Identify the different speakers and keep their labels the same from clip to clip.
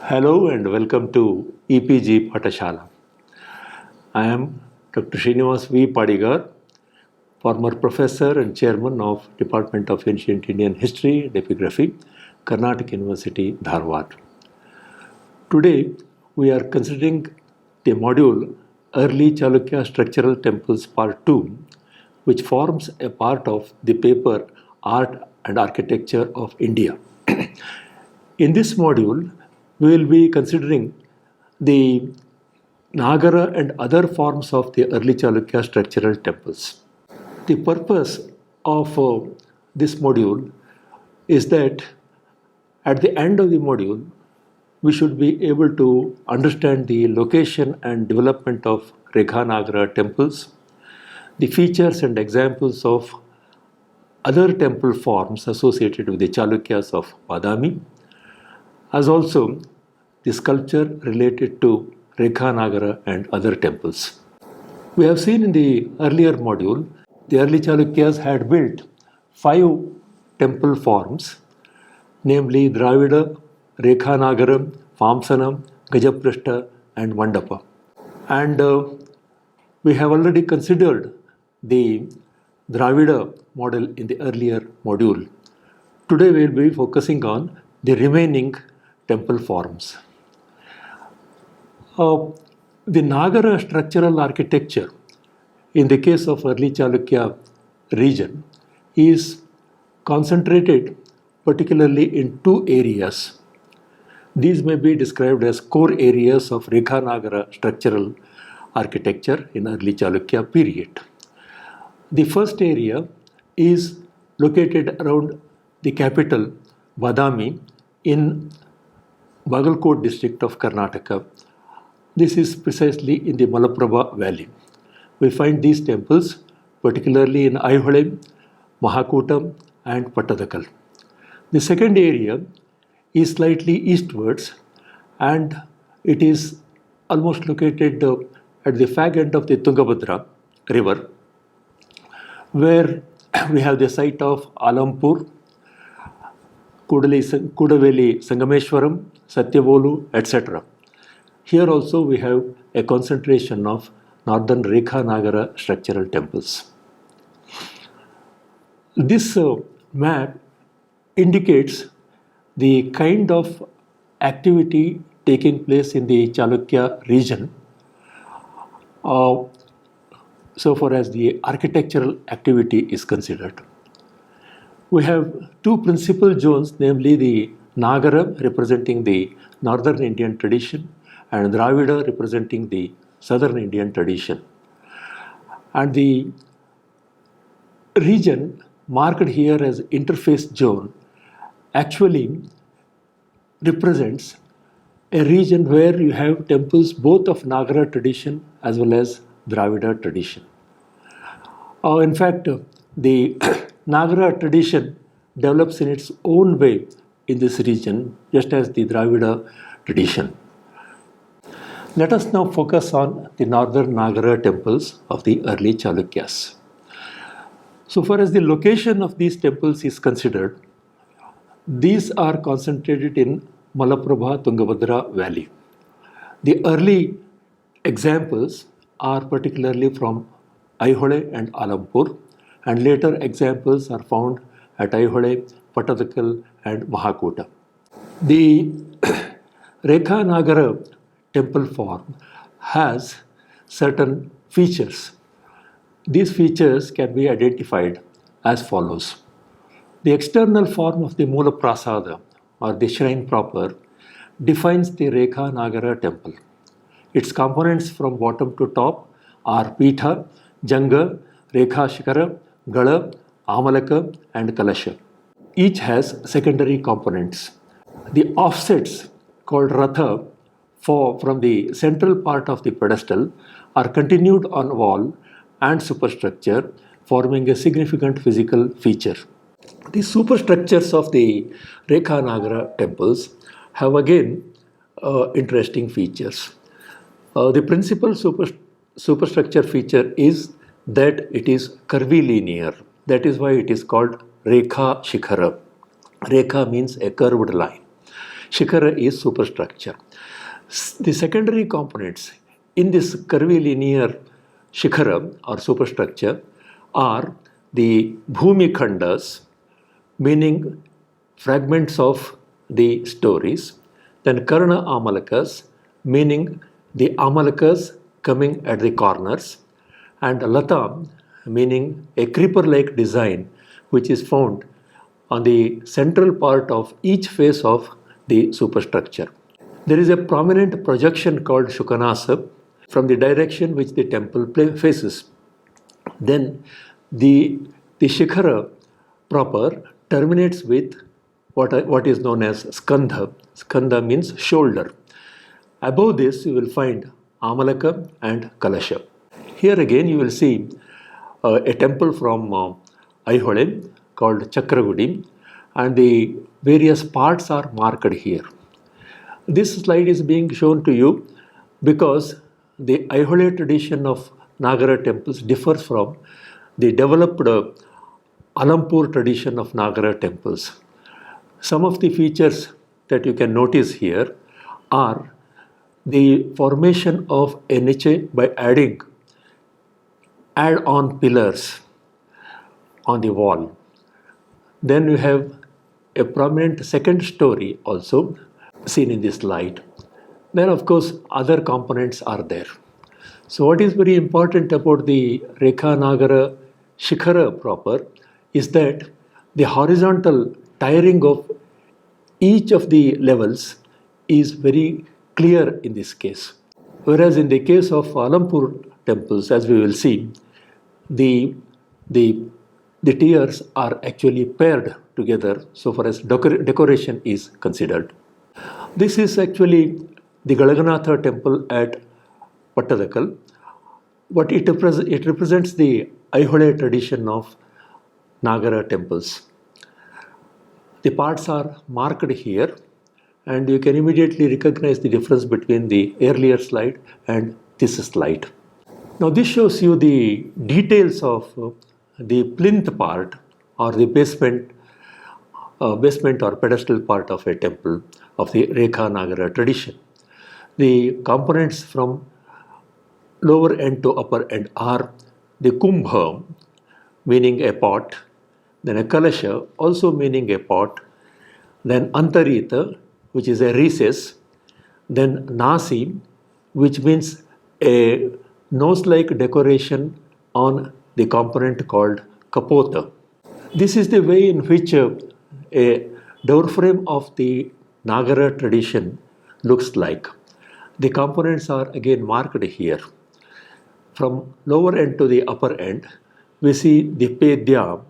Speaker 1: Hello and welcome to EPG Patashala. I am Dr. Srinivas V. Padigar, former professor and chairman of Department of Ancient Indian History and Epigraphy, Karnataka University, Dharwad. Today, we are considering the module Early Chalukya Structural Temples Part 2, which forms a part of the paper Art and Architecture of India. In this module, we will be considering the Nagara and other forms of the early Chalukya structural temples. The purpose of this module is that at the end of the module, we should be able to understand the location and development of Rekha Nagara temples, the features and examples of other temple forms associated with the Chalukyas of Badami, as also the sculpture related to Rekha Nagara and other temples. We have seen in the earlier module, the early Chalukyas had built 5 temple forms, namely Dravida, Rekha Nagara, Vamsana, Gajaprashta and Mandapa. And we have already considered the Dravida model in the earlier module. Today we will be focusing on the remaining temple forms. The Nagara structural architecture in the case of early Chalukya region is concentrated particularly in 2 areas. These may be described as core areas of Rekha Nagara structural architecture in early Chalukya period. The first area is located around the capital Badami in Bagalkot district of Karnataka. This is precisely in the Malaprabha valley. We find these temples particularly in Aihole, Mahakutam and Pattadakal. The second area is slightly eastwards and it is almost located at the fag end of the Tungabhadra river, where we have the site of Alampur, Kudaveli Sangameshwaram, Satyavolu, etc. Here also we have a concentration of northern Rekha Nagara structural temples. This map indicates the kind of activity taking place in the Chalukya region so far as the architectural activity is considered. We have 2 principal zones, namely the Nagara representing the northern Indian tradition and Dravida representing the southern Indian tradition. And the region marked here as interface zone actually represents a region where you have temples both of Nagara tradition as well as Dravida tradition. In fact, the Nagara tradition develops in its own way in this region, just as the Dravida tradition. Let us now focus on the northern Nagara temples of the early Chalukyas. So far as the location of these temples is considered, these are concentrated in Malaprabha Tungabhadra valley. The early examples are particularly from Aihole and Alampur, and later examples are found at Aihole, Pattadakal and Mahakuta. The Rekha Nagara temple form has certain features. These features can be identified as follows. The external form of the Mula Prasada or the shrine proper defines the Rekha Nagara temple. Its components from bottom to top are Pitha, Janga, Rekha Shikara, Gala, Amalaka and Kalasha. Each has secondary components. The offsets called Ratha from the central part of the pedestal are continued on wall and superstructure, forming a significant physical feature. The superstructures of the Rekha Nagara temples have again interesting features. The principal superstructure feature is that it is curvilinear. That is why it is called Rekha Shikhara. Rekha means a curved line. Shikhara is superstructure. The secondary components in this curvilinear Shikhara or superstructure are the Bhumi Khandas, meaning fragments of the stories, then Karna Amalakas, meaning the Amalakas coming at the corners, and Lata, meaning a creeper-like design which is found on the central part of each face of the superstructure. There is a prominent projection called Shukanasa from the direction which the temple faces. Then the Shikhara proper terminates with what is known as Skandha. Skandha means shoulder. Above this you will find Amalaka and Kalasha. Here again you will see a temple from Aihole called Chakragudi, and the various parts are marked here. This slide is being shown to you because the Aihole tradition of Nagara temples differs from the developed Alampur tradition of Nagara temples. Some of the features that you can notice here are the formation of a niche by add-on pillars on the wall. Then you have a prominent second story also seen in this slide. Then of course other components are there. So what is very important about the Rekha Nagara Shikhara proper is that the horizontal tiering of each of the levels is very clear in this case. Whereas in the case of Alampur temples, as we will see, the tiers are actually paired together so far as decoration is considered. This is actually the Galaganatha temple at Pattadakal, but it represents the Aihole tradition of Nagara temples. The parts are marked here, and you can immediately recognize the difference between the earlier slide and this slide. Now this shows you the details of the plinth part or the basement or pedestal part of a temple of the Rekha Nagara tradition. The components from lower end to upper end are the kumbha, meaning a pot, then a kalasha, also meaning a pot, then antarita, which is a recess, then nasi, which means a nose-like decoration on the component called kapota. This is the way in which a door frame of the Nagara tradition looks like. The components are again marked here. From lower end to the upper end, we see the pedya,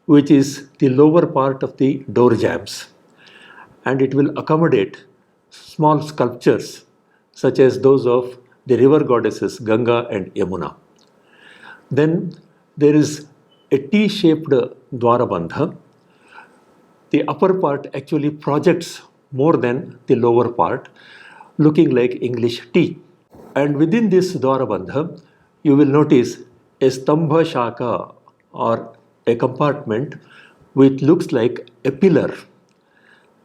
Speaker 1: which is the lower part of the door jambs, and it will accommodate small sculptures such as those of the river goddesses Ganga and Yamuna. Then there is a T-shaped Dwarabandha. The upper part actually projects more than the lower part, looking like English T. And within this Dwarabandha, you will notice a Stambha Shaka or a compartment which looks like a pillar.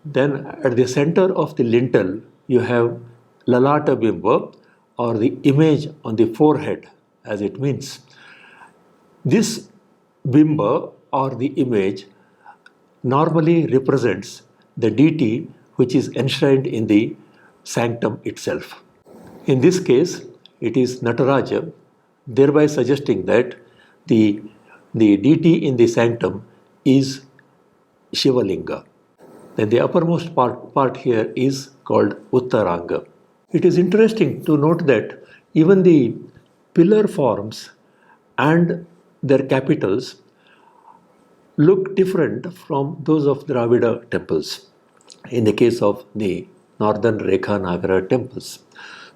Speaker 1: Then at the center of the lintel, you have Lalata Bimba or the image on the forehead, as it means. This Bimba or the image normally represents the deity which is enshrined in the sanctum itself. In this case, it is Nataraja, thereby suggesting that the deity in the sanctum is Shivalinga. Then the uppermost part here is called Uttaranga. It is interesting to note that even the pillar forms and their capitals look different from those of Dravida temples in the case of the northern Rekha Nagara temples.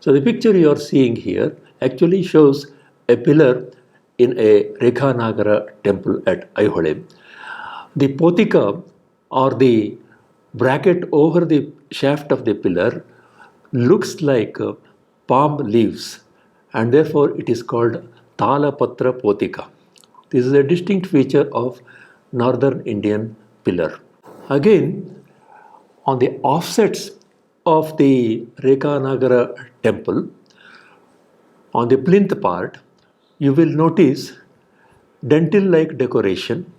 Speaker 1: So the picture you are seeing here actually shows a pillar in a Rekha Nagara temple at Aihole. The potika or the bracket over the shaft of the pillar looks like palm leaves, and therefore it is called Talapatra Potika. This is a distinct feature of northern Indian pillar. Again, On the offsets of the Rekha Nagara temple, on the plinth part, you will notice dentil-like decoration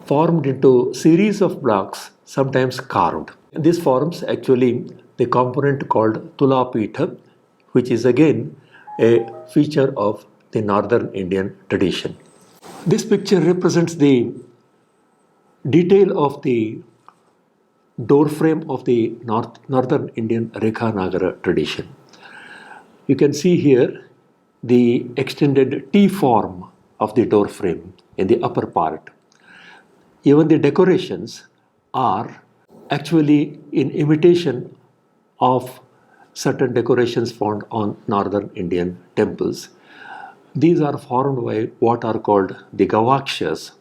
Speaker 1: formed into series of blocks, sometimes carved. This forms actually the component called Tulapitha, which is again a feature of the northern Indian tradition. This picture represents the detail of the door frame of the northern Indian Rekha Nagara tradition. You can see here the extended T form of the door frame in the upper part. Even the decorations are actually in imitation of certain decorations found on northern Indian temples. These are formed by what are called the Gavakshas,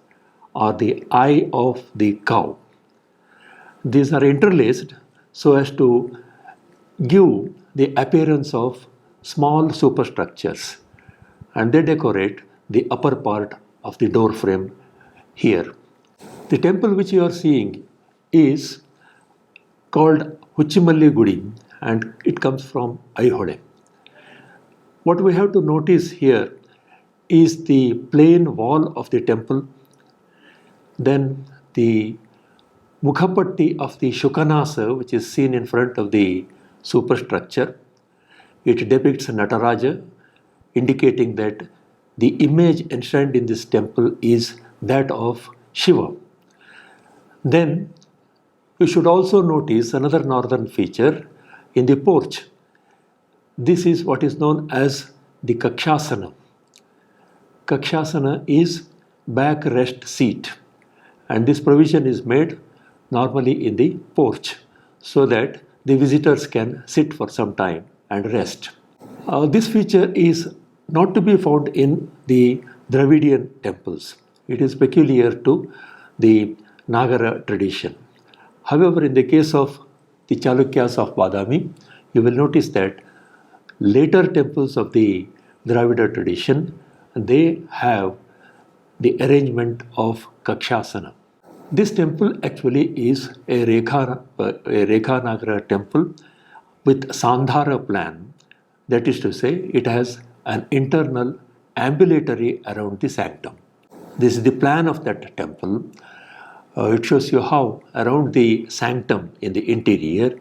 Speaker 1: or the eye of the cow. These are interlaced so as to give the appearance of small superstructures, and they decorate the upper part of the door frame here. The temple which you are seeing is called Huchimalli Gudi, and it comes from Aihole. What we have to notice here is the plain wall of the temple, then the Mukhapatti of the Shukanasa, which is seen in front of the superstructure. It depicts Nataraja, indicating that the image enshrined in this temple is that of Shiva. Then you should also notice another northern feature in the porch. This is what is known as the Kakshasana. Kakshasana is backrest seat, and this provision is made normally in the porch so that the visitors can sit for some time and rest. This feature is not to be found in the Dravidian temples. It is peculiar to the Nagara tradition. However, in the case of the Chalukyas of Badami, you will notice that later temples of the Dravida tradition, they have the arrangement of Kakshasana. This temple actually is a Rekha Nagara temple with Sandhara plan. That is to say, it has an internal ambulatory around the sanctum. This is the plan of that temple. It shows you how around the sanctum in the interior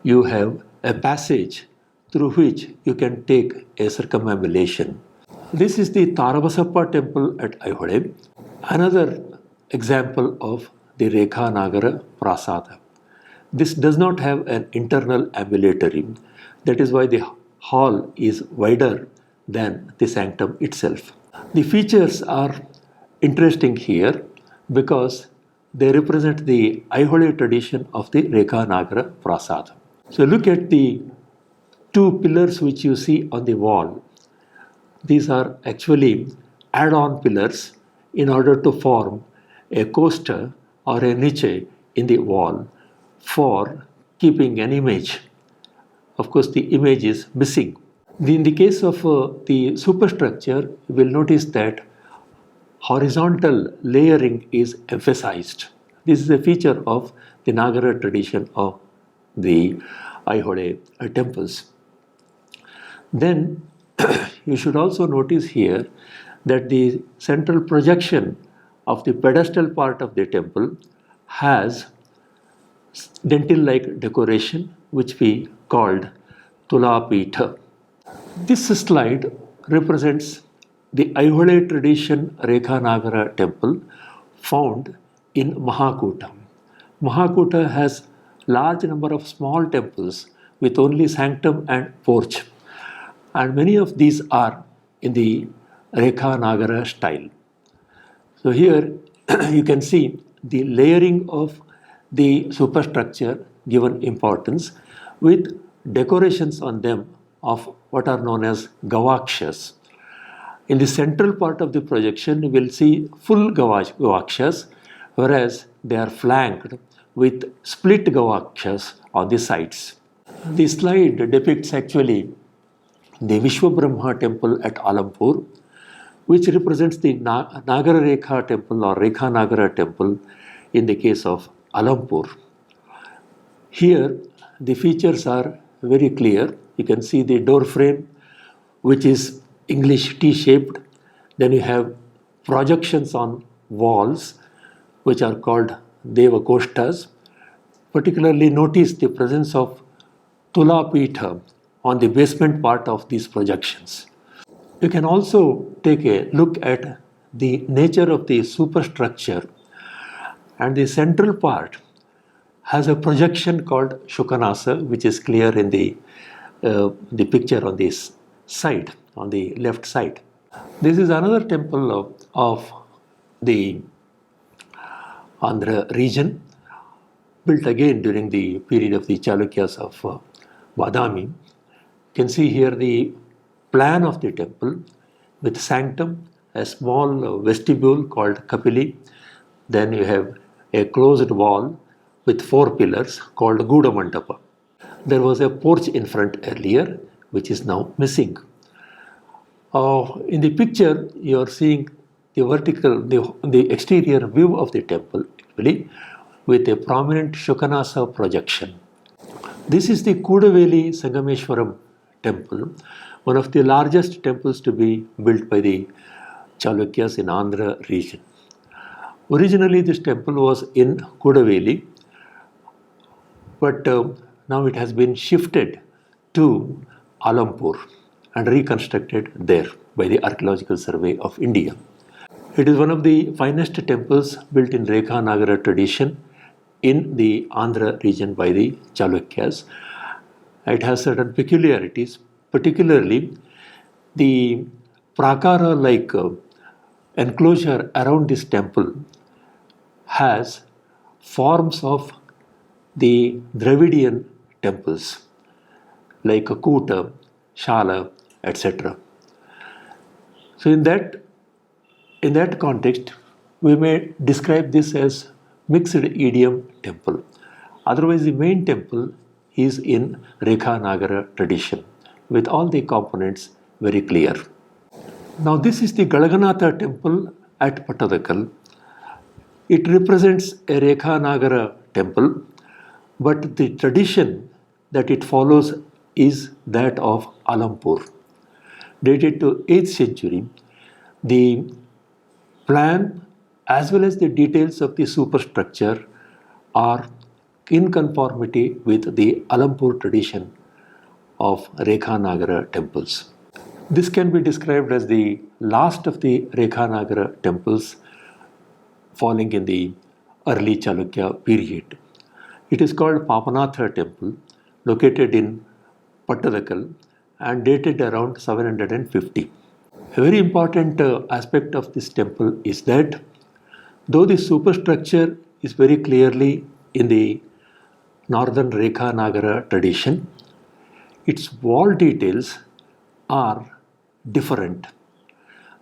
Speaker 1: you have a passage through which you can take a circumambulation. This is the Tarabasappa temple at Aihole, another example of the Rekha Nagara Prasada. This does not have an internal ambulatory. That is why the hall is wider than the sanctum itself. The features are interesting here because they represent the Aihole tradition of the Rekha Nagara Prasada. So look at the two pillars which you see on the wall. These are actually add-on pillars in order to form a coaster or a niche in the wall for keeping an image. Of course, the image is missing. In the case of the superstructure, you will notice that horizontal layering is emphasized. This is a feature of the Nagara tradition of the Aihole temples. Then you should also notice here that the central projection of the pedestal part of the temple has dentil-like decoration which we called Tulapitha. This slide represents the Aihole tradition Rekha Nagara temple found in Mahakuta. Mahakuta has large number of small temples with only sanctum and porch, and many of these are in the Rekha Nagara style. So here you can see the layering of the superstructure given importance with decorations on them of what are known as Gavakshas. In the central part of the projection, you will see full Gavakshas, whereas they are flanked with split Gavakshas on the sides. The slide depicts actually the Vishwabrahma temple at Alampur, which represents the Nagara Rekha temple or Rekha Nagara temple in the case of Alampur. Here, the features are very clear. You can see the door frame, which is English T-shaped. Then you have projections on walls, which are called Devakoshtas. Particularly notice the presence of Tulapitha on the basement part of these projections. You can also take a look at the nature of the superstructure, and the central part has a projection called Shukanasa, which is clear in the picture on this side, on the left side. This is another temple of the Andhra region, built again during the period of the Chalukyas of Badami. You can see here the plan of the temple with sanctum, a small vestibule called Kapili. Then you have a closed wall with 4 pillars called Guda Mandapa. There was a porch in front earlier, which is now missing. In the picture, you are seeing the exterior view of the temple actually, with a prominent Shukanasa projection. This is the Kudaveli Sangameshwaram temple, one of the largest temples to be built by the Chalukyas in Andhra region. Originally, this temple was in Kudaveli, but now it has been shifted to Alampur and reconstructed there by the Archaeological Survey of India. It is one of the finest temples built in Rekha Nagara tradition in the Andhra region by the Chalukyas. It has certain peculiarities, particularly the prakara-like enclosure around this temple has forms of the Dravidian temples like Kuta, Shala, etc. So in that context, we may describe this as mixed idiom temple. Otherwise, the main temple is in Rekha Nagara tradition with all the components very clear. Now this is the Galaganatha temple at Pattadakal. It represents a Rekha Nagara temple, but the tradition that it follows is that of Alampur. Dated to 8th century, the plan as well as the details of the superstructure are in conformity with the Alampur tradition of Rekha Nagara temples. This can be described as the last of the Rekha Nagara temples falling in the early Chalukya period. It is called Papanatha temple, located in Pattadakal and dated around 750. A very important aspect of this temple is that though the superstructure is very clearly in the northern Rekha Nagara tradition, its wall details are different.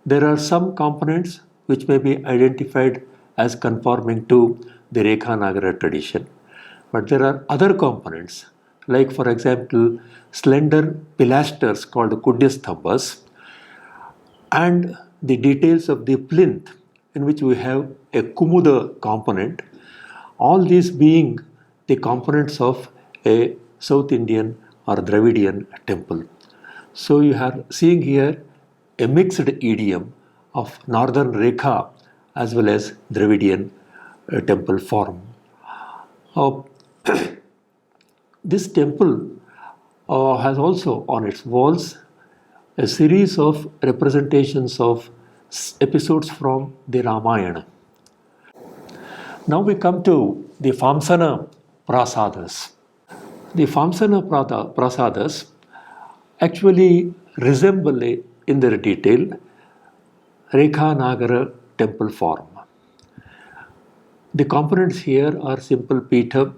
Speaker 1: There are some components which may be identified as conforming to the Rekha Nagara tradition, but there are other components like, for example, slender pilasters called Kudyasthambas and the details of the plinth in which we have a Kumuda component, all these being the components of a South Indian or Dravidian temple. So you are seeing here a mixed idiom of northern Rekha as well as Dravidian temple form. This temple has also on its walls a series of representations of episodes from the Ramayana. Now we come to the Famsana Prasadas. The Famsana Prasadas actually resemble in their detail Rekha Nagara temple form. The components here are simple pitha,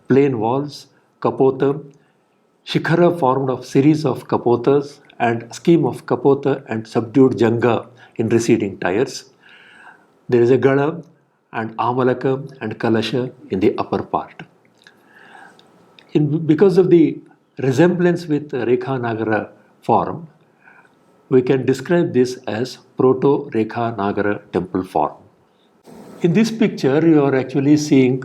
Speaker 1: plain walls, kapota, shikhara formed of series of kapotas and scheme of kapota and subdued janga in receding tiers. There is a gala and amalaka and kalasha in the upper part. Because of the resemblance with Rekha Nagara form, we can describe this as Proto-Rekha Nagara temple form. In this picture, you are actually seeing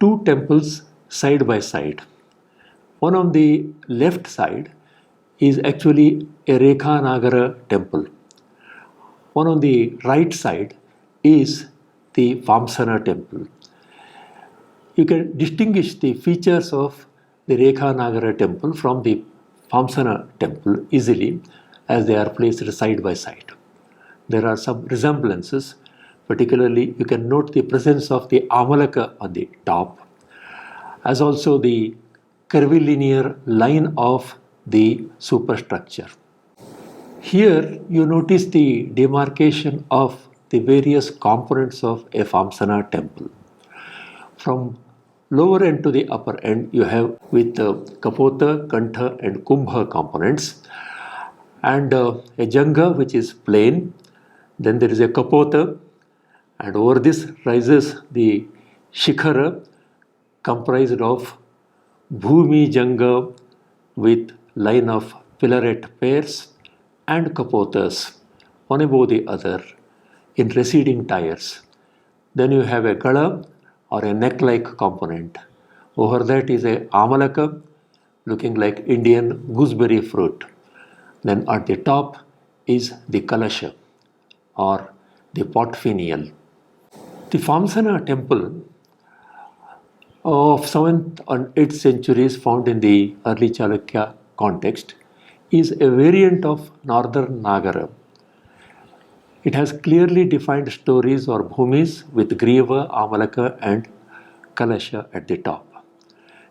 Speaker 1: two temples side by side. One on the left side is actually a Rekha Nagara temple. One on the right side is the Vamsana temple. You can distinguish the features of the Rekha Nagara temple from the Vamsana temple easily as they are placed side by side. There are some resemblances, particularly you can note the presence of the Amalaka on the top, as also the curvilinear line of the superstructure. Here you notice the demarcation of the various components of a Vamsana temple. From lower end to the upper end, you have with Kapota, Kantha and Kumbha components, and a Janga which is plain. Then there is a Kapota, and over this rises the Shikhara comprised of Bhumi Janga with line of pillaret pairs and Kapotas, one above the other in receding tiers. Then you have a Gala or a neck-like component. Over that is a Amalaka looking like Indian gooseberry fruit. Then at the top is the Kalasha or the pot finial. The Vamsana temple of 7th and 8th centuries found in the early Chalukya context is a variant of Northern Nagara. It has clearly defined stories or bhumis with Griva, Amalaka and Kalasha at the top.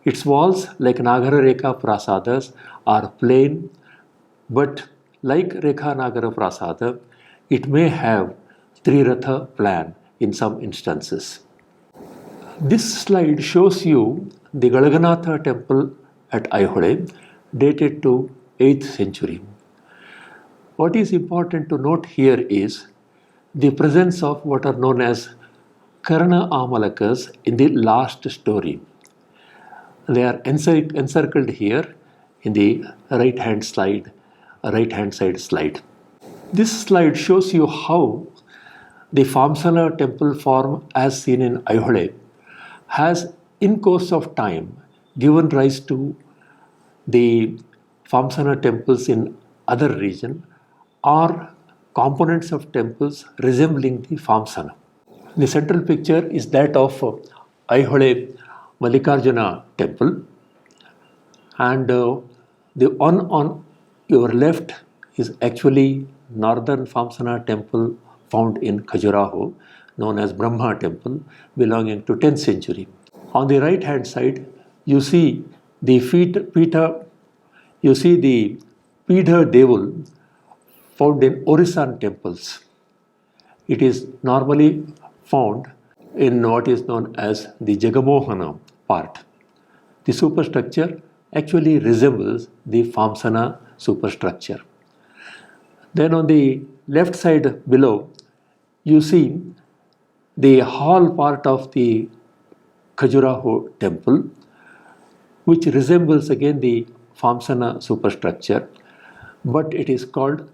Speaker 1: Its walls, like Nagara Rekha Prasadas, are plain, but like Rekha Nagara Prasada, it may have Triratha plan in some instances. This slide shows you the Galaganatha temple at Aihole, dated to 8th century. What is important to note here is the presence of what are known as Karna Amalakas in the last story. They are encircled here in the right hand side slide. This slide shows you how the Vamsana temple form as seen in Aihole has in course of time given rise to the Vamsana temples in other region or components of temples resembling the Vamsana. The central picture is that of Aihole Mallikarjuna temple, and the one on your left is actually Northern Vamsana temple found in Khajuraho, known as Brahma temple, belonging to 10th century. On the right hand side, you see the Pidha Devul found in Orisan temples. It is normally found in what is known as the Jagamohana part. The superstructure actually resembles the Vamsana superstructure. Then on the left side below, you see the hall part of the Khajuraho temple, which resembles again the Vamsana superstructure, but it is called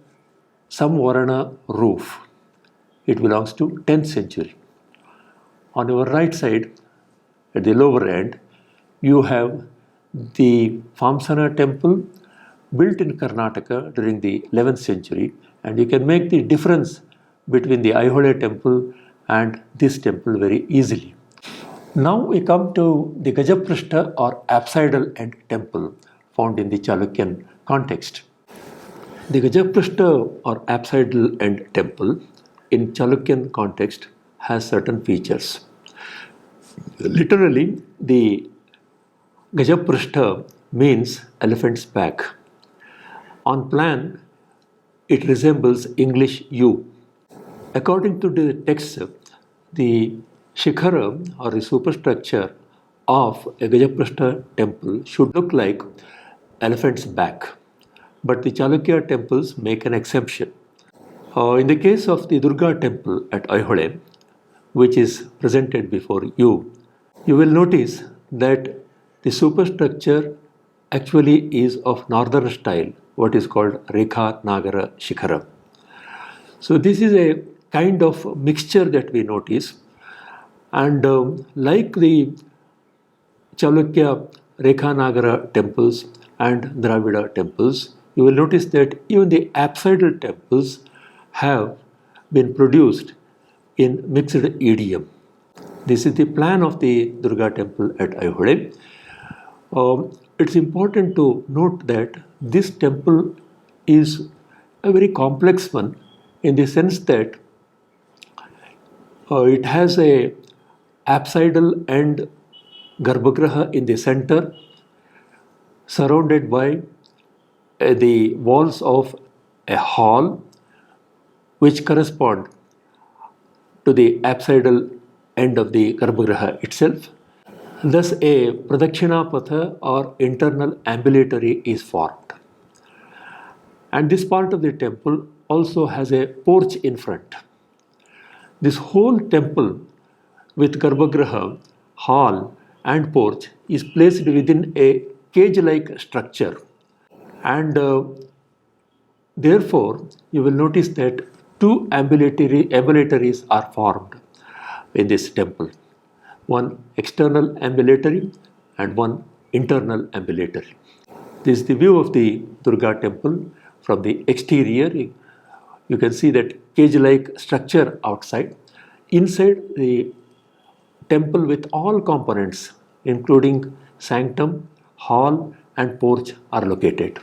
Speaker 1: Samvarana roof. It belongs to 10th century. On your right side, at the lower end, you have the Vamsana temple built in Karnataka during the 11th century, and you can make the difference between the Aihole temple and this temple very easily. Now we come to the Gajaprishta or apsidal end temple found in the Chalukyan context. The Gajaprishta or apsidal end temple in Chalukyan context has certain features. Literally, the Gajaprishta means elephant's back. On plan, it resembles English U. According to the text, the Shikhara or the superstructure of a Gajaprishta temple should look like elephant's back. But the Chalukya temples make an exception. In the case of the Durga temple at Aihole, which is presented before you, you will notice that the superstructure actually is of northern style, what is called Rekha Nagara Shikhara. So this is a kind of mixture that we notice, and like the Chalukya Rekhanagara temples and Dravida temples, you will notice that even the apsidal temples have been produced in mixed idiom. This is the plan of the Durga temple at Ayodhya. It's important to note that this temple is a very complex one in the sense that it has a apsidal and garbhagriha in the center, surrounded by the walls of a hall which correspond to the apsidal end of the garbhagriha itself. Thus, a pradakshina patha or internal ambulatory is formed. And this part of the temple also has a porch in front. This whole temple with garbhagriha, hall, and porch is placed within a cage-like structure, and therefore you will notice that two ambulatories are formed in this temple, one external ambulatory and one internal ambulatory. This is the view of the Durga temple from the exterior. You can see that cage-like structure outside. Inside, the temple with all components including sanctum, hall and porch are located.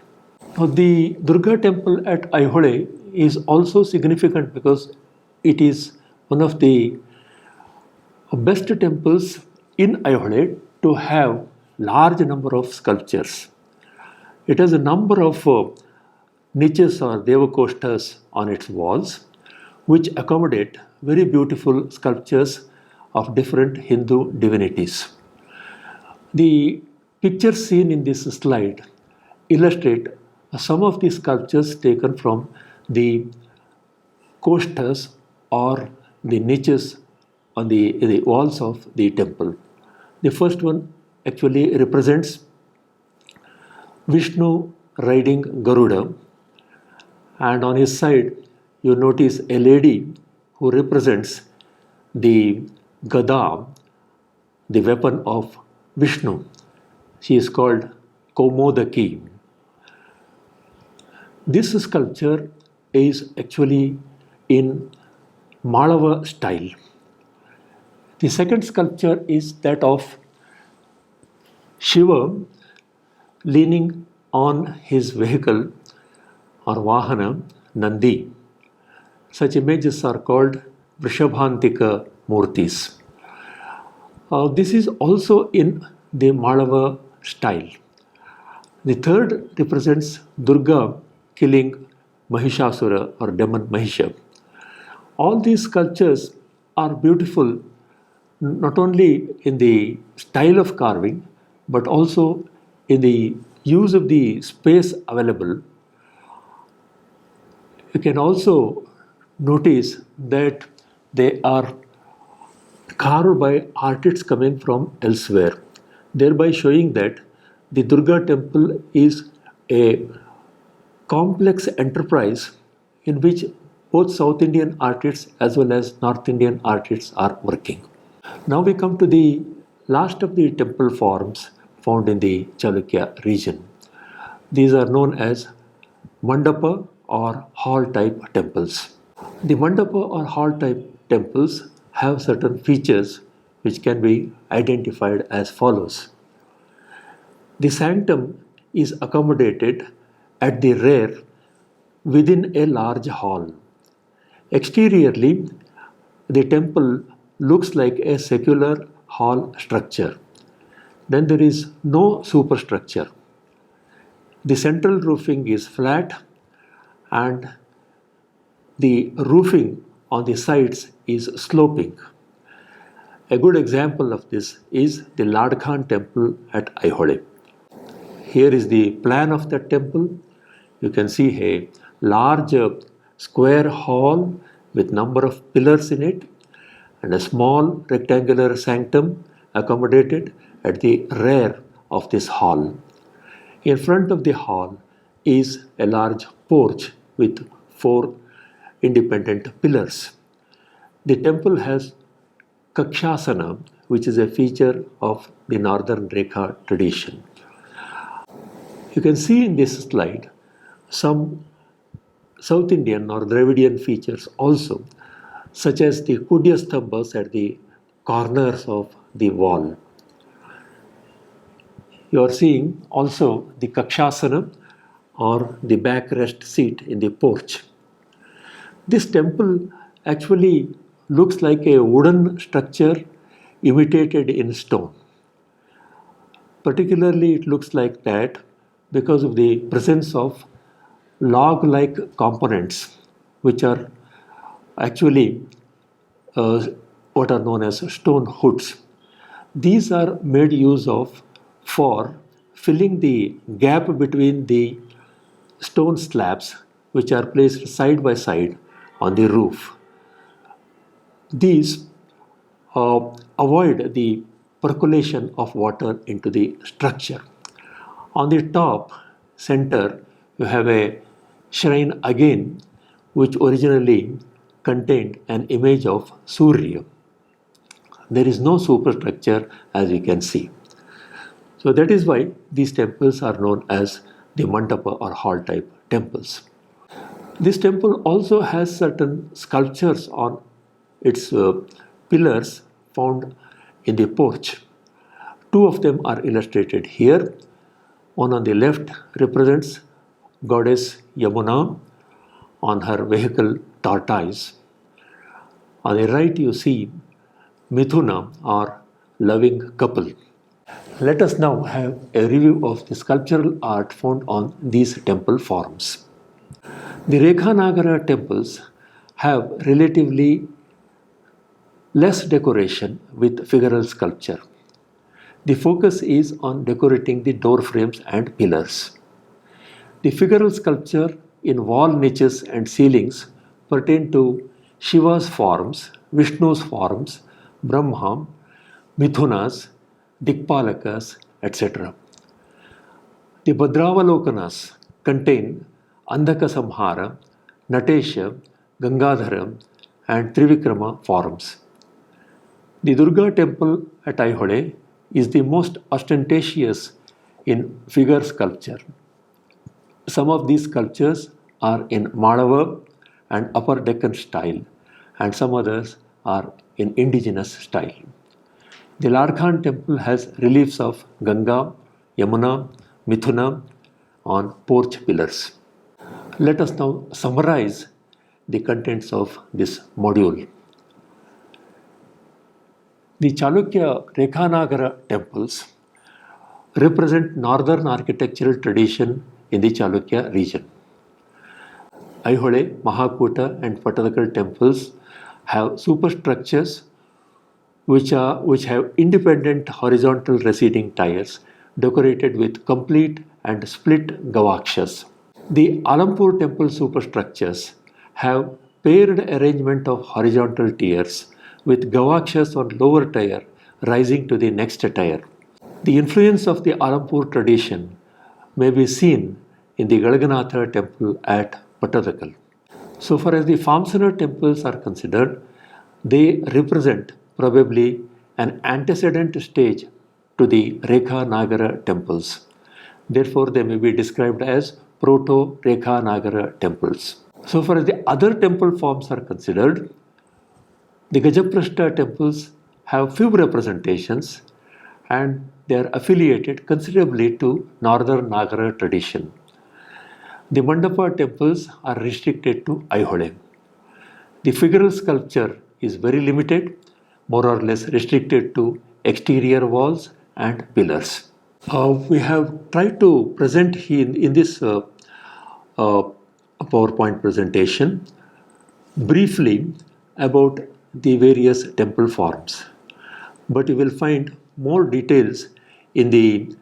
Speaker 1: Now, the Durga temple at Ayodhya is also significant because it is one of the best temples in Ayodhya to have large number of sculptures. It has a number of niches or devakoshtas on its walls which accommodate very beautiful sculptures of different Hindu divinities. The pictures seen in this slide illustrate some of the sculptures taken from the koshtas or the niches on the walls of the temple. The first one actually represents Vishnu riding Garuda, and on his side you notice a lady who represents the Gada, the weapon of Vishnu. She is called Kaumodaki. This sculpture is actually in Malava style. The second sculpture is that of Shiva leaning on his vehicle or Vahana, Nandi. Such images are called Vrishabhantika Murtis. This is also in the Malava style. The third represents Durga killing Mahishasura or demon Mahisha. All these sculptures are beautiful not only in the style of carving but also in the use of the space available. You can also notice that they are carved by artists coming from elsewhere, thereby showing that the Durga temple is a complex enterprise in which both South Indian artists as well as North Indian artists are working. Now we come to the last of the temple forms found in the Chalukya region. These are known as mandapa or hall type temples. The mandapa or hall type temples have certain features which can be identified as follows. The sanctum is accommodated at the rear within a large hall. Exteriorly, the temple looks like a secular hall structure. Then there is no superstructure. The central roofing is flat and the roofing on the sides is sloping. A good example of this is the Ladkhan temple at Ayodhya. Here is the plan of the temple. You can see a large square hall with number of pillars in it and a small rectangular sanctum accommodated at the rear of this hall. In front of the hall is a large porch with 4 independent pillars. The temple has Kakshasana, which is a feature of the Northern Rekha tradition. You can see in this slide some South Indian or Dravidian features also, such as the Kudya stambhas at the corners of the wall. You are seeing also the Kakshasana or the backrest seat in the porch. This temple actually looks like a wooden structure imitated in stone. Particularly, it looks like that because of the presence of log-like components, which are actually what are known as stone hoods. These are made use of for filling the gap between the stone slabs, which are placed side by side on the roof. These avoid the percolation of water into the structure. On the top center, you have a shrine again, which originally contained an image of Surya. There is no superstructure, as you can see. So that is why these temples are known as the mandapa or hall type temples. This temple also has certain sculptures on its pillars found in the porch. Two of them are illustrated here. One on the left represents goddess Yamuna on her vehicle tortoise. On the right you see Mithuna or loving couple. Let us now have a review of the sculptural art found on these temple forms. The Rekhanagara temples have relatively less decoration with figural sculpture. The focus is on decorating the door frames and pillars. The figural sculpture in wall niches and ceilings pertain to Shiva's forms, Vishnu's forms, Brahma, Mithunas, Dikpalakas, etc. The Bhadravalokanas contain Andhaka Samhara, Natesha, Gangadhara, and Trivikrama forms. The Durga temple at Aihole is the most ostentatious in figure sculpture. Some of these sculptures are in Malava and Upper Deccan style, and some others are in indigenous style. The Ladkhan temple has reliefs of Ganga, Yamuna, Mithuna on porch pillars. Let us now summarize the contents of this module. The Chalukya Rekhanagara temples represent northern architectural tradition in the Chalukya region. Aihole, Mahakuta and Patadakal temples have superstructures which have independent horizontal receding tiers decorated with complete and split gavakshas. The Alampur temple superstructures have paired arrangement of horizontal tiers with gavakshas on lower tier rising to the next tier. The influence of the Alampur tradition may be seen in the Galaganatha temple at Patadakal. So far as the Famsana temples are considered, they represent probably an antecedent stage to the Rekhanagara temples. Therefore, they may be described as Proto-Rekhanagara temples. So far as the other temple forms are considered, the Gajaprashta temples have few representations and they are affiliated considerably to Northern Nagara tradition. The Mandapa temples are restricted to Aihole. The figural sculpture is very limited, more or less restricted to exterior walls and pillars. We have tried to present in this PowerPoint presentation briefly about the various temple forms, but you will find more details in the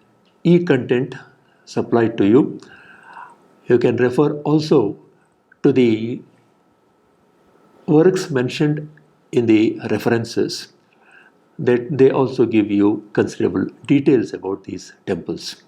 Speaker 1: e-content supplied to you. You can refer also to the works mentioned in the references, that they also give you considerable details about these temples.